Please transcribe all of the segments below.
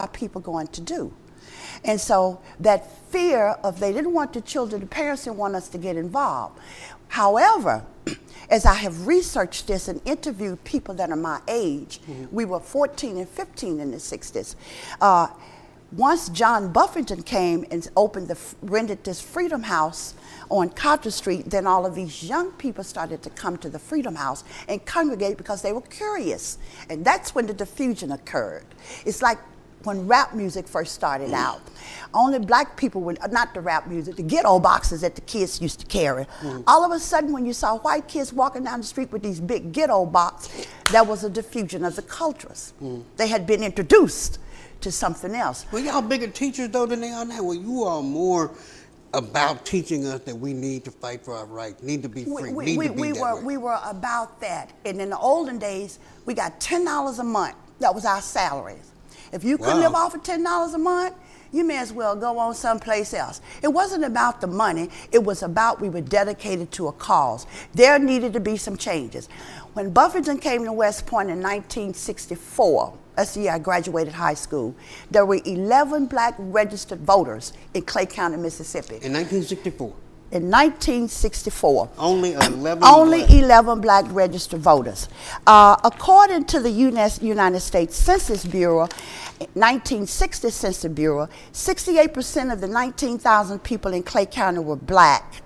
our people going to do? And so that fear of they didn't want the children, the parents didn't want us to get involved. However, as I have researched this and interviewed people that are my age, we were 14 and 15 in the 60s. Once John Buffington came and rented this Freedom House on Carter Street, then all of these young people started to come to the Freedom House and congregate because they were curious. And that's when the diffusion occurred. It's like when rap music first started out. Only black people would, not the rap music, the ghetto boxes that the kids used to carry. All of a sudden, when you saw white kids walking down the street with these big ghetto boxes, that was a diffusion of the cultures. They had been introduced to something else. Well, y'all bigger teachers though than they are now. Well, you are more about teaching us that we need to fight for our rights, need to be free, we were about that. And in the olden days, we got $10 a month. That was our salaries. If you couldn't live off of $10 a month, you may as well go on someplace else. It wasn't about the money. It was about we were dedicated to a cause. There needed to be some changes. When Buffington came to West Point in 1964, that's the year I graduated high school, there were 11 black registered voters in Clay County, Mississippi. In 1964? In 1964. Only 11 11 black registered voters. According to the United States Census Bureau, 1960 Census Bureau, 68% of the 19,000 people in Clay County were black.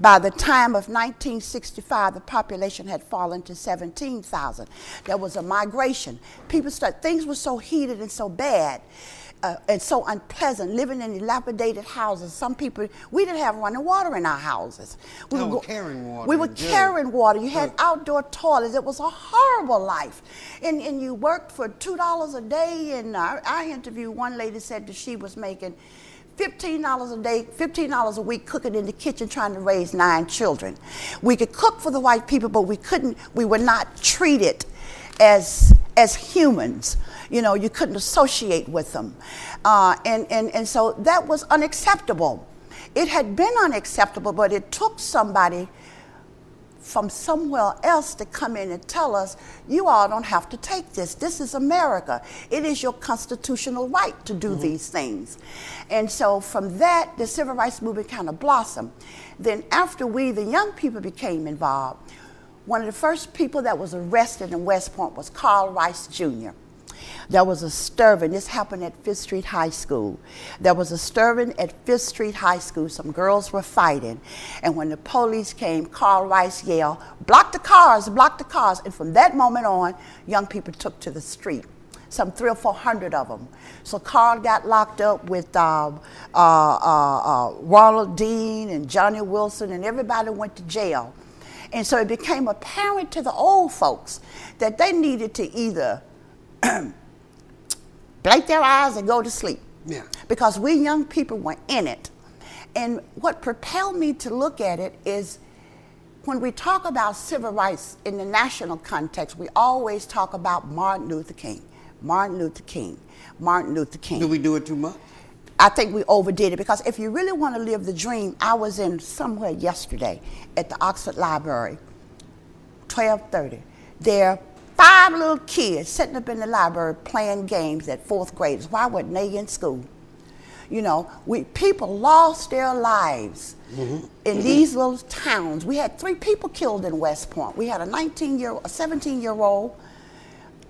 By the time of 1965, the population had fallen to 17,000. There was a migration. Things were so heated and so bad and so unpleasant, living in dilapidated houses. Some people, we didn't have running water in our houses. We were carrying water. We were carrying water. You had outdoor toilets. It was a horrible life. And you worked for $2 a day. And I interviewed one lady said that she was making $15 a day, $15 a week cooking in the kitchen trying to raise 9 children. We could cook for the white people, but we were not treated as humans. You know, you couldn't associate with them. And so that was unacceptable. It had been unacceptable, but it took somebody from somewhere else to come in and tell us, you all don't have to take this. This is America. It is your constitutional right to do these things. And so from that, the civil rights movement kind of blossomed. Then after we, the young people, became involved, one of the first people that was arrested in West Point was Carl Rice Jr. There was a stirring. This happened at Fifth Street High School. There was a stirring at Fifth Street High School. Some girls were fighting. And when the police came, Carl Rice yelled, "Block the cars, block the cars." And from that moment on, young people took to the street. Some 300 or 400 of them. So Carl got locked up with Ronald Dean and Johnny Wilson, and everybody went to jail. And so it became apparent to the old folks that they needed to either blink their eyes and go to sleep. Yeah. Because we young people were in it. And what propelled me to look at it is when we talk about civil rights in the national context, we always talk about Martin Luther King, Martin Luther King, Martin Luther King. Do we do it too much? I think we overdid it, because if you really want to live the dream, I was in somewhere yesterday at the Oxford Library, 12:30. There 5 little kids sitting up in the library playing games at 4th graders. Why weren't they in school? You know, people lost their lives in these little towns. We had 3 people killed in West Point. We had a 17-year-old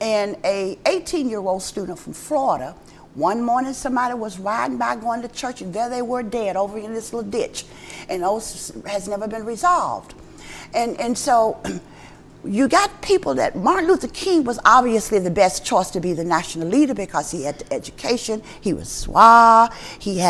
and a 18-year-old student from Florida. One morning somebody was riding by going to church, and there they were dead over in this little ditch. And those has never been resolved. And so you got people that Martin Luther King was obviously the best choice to be the national leader because he had the education, he was suave, he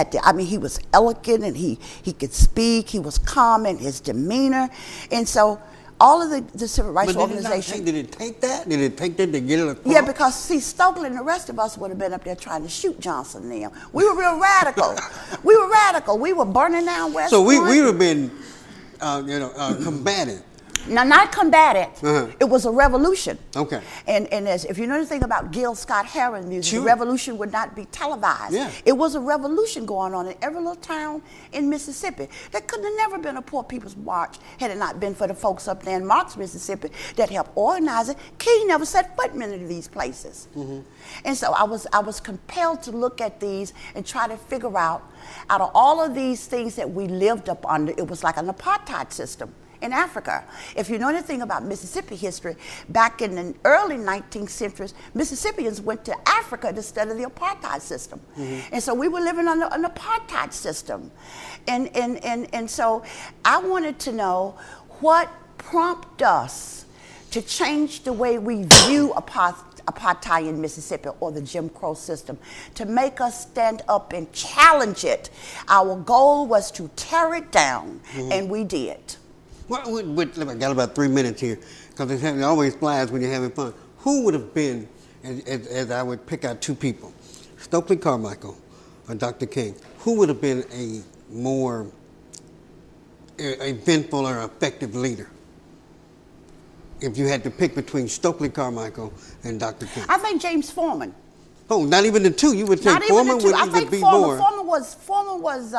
was elegant, and he could speak, he was calm in his demeanor. And so all of the civil rights organizations. Did it take that? Did it take that to get it across? Yeah, because see, Stokley and the rest of us would have been up there trying to shoot Johnson and them. We were real radical. We were burning down West Point. So we would have been, combative. Now, not combated. It was a revolution. Okay. And if you know anything about Gil Scott-Heron music, Sure. the revolution would not be televised. Yeah. It was a revolution going on in every little town in Mississippi. There could have never been a poor people's march had it not been for the folks up there in Marks, Mississippi that helped organize it. King never set foot in any of these places. And so I was compelled to look at these and try to figure out of all of these things that we lived up under, it was like an apartheid system in Africa. If you know anything about Mississippi history, back in the early 19th centuries, Mississippians went to Africa instead of the apartheid system. And so we were living under an apartheid system. And so I wanted to know what prompted us to change the way we view apartheid in Mississippi, or the Jim Crow system, to make us stand up and challenge it. Our goal was to tear it down, and we did. Well, I got about 3 minutes here, because it always flies when you're having fun. Who would have been, as I would pick out two people, Stokley Carmichael or Dr. King, who would have been a more eventful or effective leader if you had to pick between Stokley Carmichael and Dr. King? I think James Foreman. Oh, not even the two. You would say Foreman would even be more. Foreman was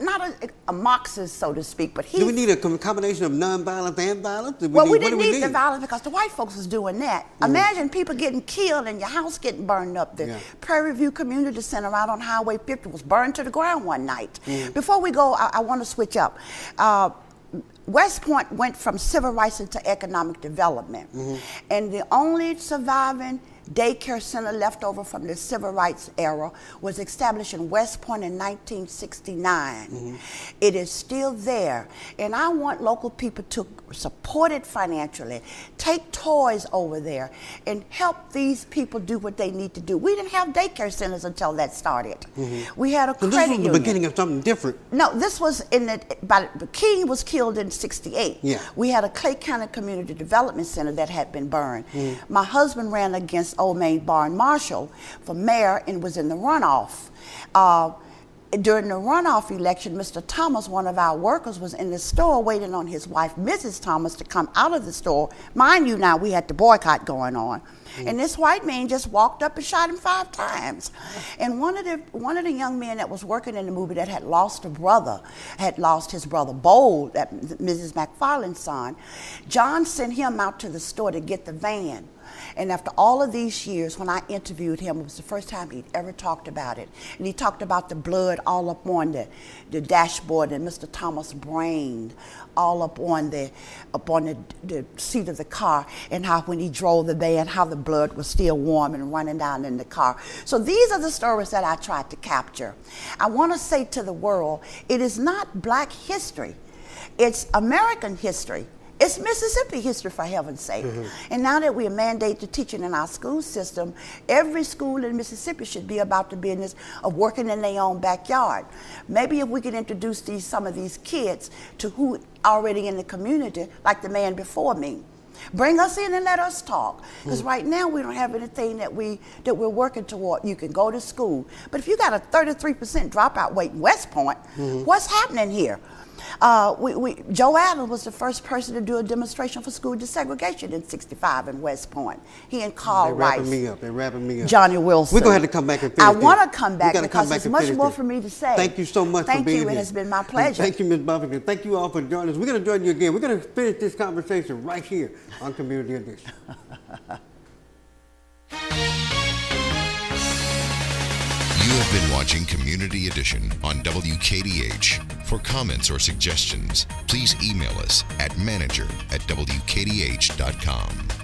not a Marxist, so to speak, but he. Do we need a combination of nonviolence and violence? We didn't need the violence because the white folks was doing that. Imagine people getting killed and your house getting burned up. The Prairie View Community Center out on Highway 50 was burned to the ground one night. Before we go, I want to switch up. West Point went from civil rights into economic development. And the only surviving daycare center left over from the civil rights era was established in West Point in 1969. It is still there. And I want local people to support it financially, take toys over there, and help these people do what they need to do. We didn't have daycare centers until that started. We had a credit union. This was the beginning of something different. No, this was King was killed in '68. We had a Clay County Community Development Center that had been burned. My husband ran against Old Main Barn Marshall for mayor and was in the runoff. During the runoff election, Mr. Thomas, one of our workers, was in the store waiting on his wife, Mrs. Thomas, to come out of the store. Mind you, now we had the boycott going on. And this white man just walked up and shot him 5 times. And one of the young men that was working in the movie that had lost a brother, had lost his brother Bold, that Mrs. McFarland's son, John sent him out to the store to get the van. And after all of these years, when I interviewed him, it was the first time he'd ever talked about it. And he talked about the blood all up on the dashboard and Mr. Thomas' brain all up on the seat of the car, and how when he drove the van, how the blood was still warm and running down in the car. So these are the stories that I tried to capture. I want to say to the world, it is not black history. It's American history. It's Mississippi history, for heaven's sake. And now that we are mandated teaching in our school system, every school in Mississippi should be about the business of working in their own backyard. Maybe if we could introduce some of these kids to who already in the community, like the man before me. Bring us in and let us talk. Because right now we don't have anything that we're working toward. You can go to school. But if you got a 33% dropout rate in West Point, what's happening here? Joe Adams was the first person to do a demonstration for school desegregation in '65 in West Point. He and Carl Rice. They're wrapping me up. Johnny Wilson. We're going to have to come back and finish I want to come back because there's much more for me to say. Thank you so much for being here. Thank you. It has been my pleasure. Thank you, Ms. Buffington. Thank you all for joining us. We're going to join you again. We're going to finish this conversation right here on Community Edition. You have been watching Community Edition on WKDH. For comments or suggestions, please email us at manager@wkdh.com.